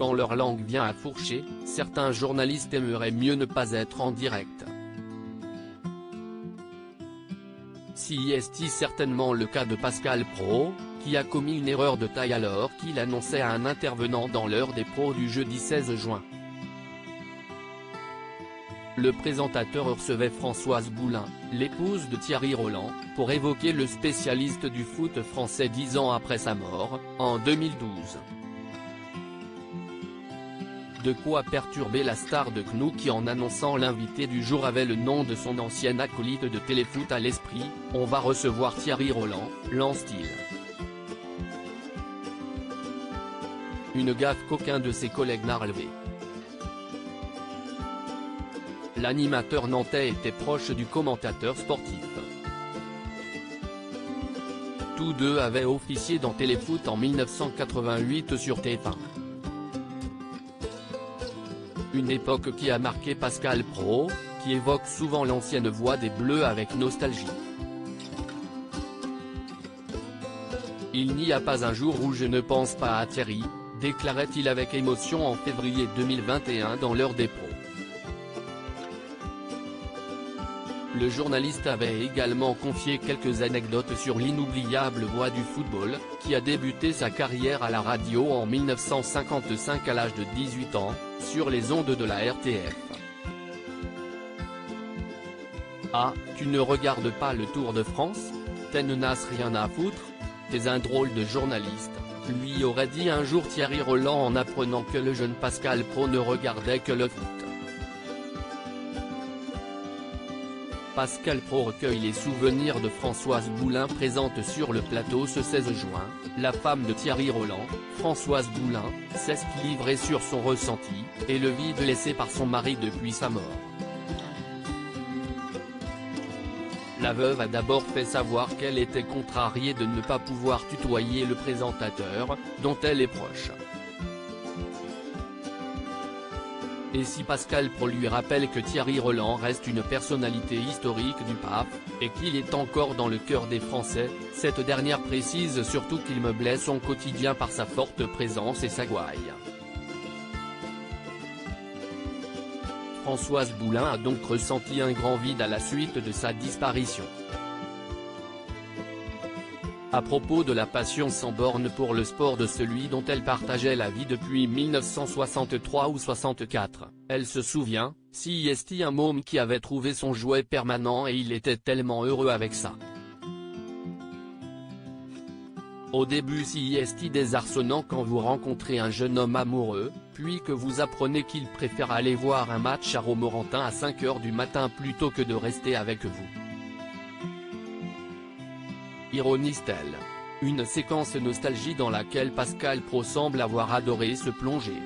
quand leur langue vient à fourcher, certains journalistes aimeraient mieux ne pas être en direct. Si est certainement le cas de Pascal Praud, qui a commis une erreur de taille alors qu'il annonçait à un intervenant dans l'heure des pros du jeudi 16 juin. Le présentateur recevait Françoise Boulin, l'épouse de Thierry Roland, pour évoquer le spécialiste du foot français 10 ans après sa mort, en 2012. De quoi perturber la star de CNOO qui en annonçant l'invité du jour avait le nom de son ancien acolyte de téléfoot à l'esprit. On va recevoir Thierry Roland, lance-t-il. Une gaffe qu'aucun de ses collègues n'a relevée. L'animateur nantais était proche du commentateur sportif. Tous deux avaient officié dans Téléfoot en 1988 sur TF1. Une époque qui a marqué Pascal Praud, qui évoque souvent l'ancienne voix des Bleus avec nostalgie. Il n'y a pas un jour où je ne pense pas à Thierry, déclarait-il avec émotion en février 2021 dans l'heure des pros. Le journaliste avait également confié quelques anecdotes sur l'inoubliable voix du football, qui a débuté sa carrière à la radio en 1955 à l'âge de 18 ans, sur les ondes de la RTF. Ah, tu ne regardes pas le Tour de France? T'en n'as rien à foutre? T'es un drôle de journaliste, lui aurait dit un jour Thierry Roland en apprenant que le jeune Pascal Praud ne regardait que le foot. Pascal Praud recueille les souvenirs de Françoise Boulin présente sur le plateau ce 16 juin, la femme de Thierry Roland, Françoise Boulin, s'est livrée sur son ressenti, et le vide laissé par son mari depuis sa mort. La veuve a d'abord fait savoir qu'elle était contrariée de ne pas pouvoir tutoyer le présentateur, dont elle est proche. Et si Pascal Praud lui rappelle que Thierry Roland reste une personnalité historique du PAF, et qu'il est encore dans le cœur des Français, cette dernière précise surtout qu'il meublait son quotidien par sa forte présence et sa gouaille. Françoise Boulin a donc ressenti un grand vide à la suite de sa disparition. À propos de la passion sans borne pour le sport de celui dont elle partageait la vie depuis 1963 ou 64, elle se souvient, si est un môme qui avait trouvé son jouet permanent et il était tellement heureux avec ça. Au début si est désarçonnant quand vous rencontrez un jeune homme amoureux, puis que vous apprenez qu'il préfère aller voir un match à Romorantin à 5 h du matin plutôt que de rester avec vous. Ironise-t-elle. Une séquence nostalgie dans laquelle Pascal Praud semble avoir adoré se plonger.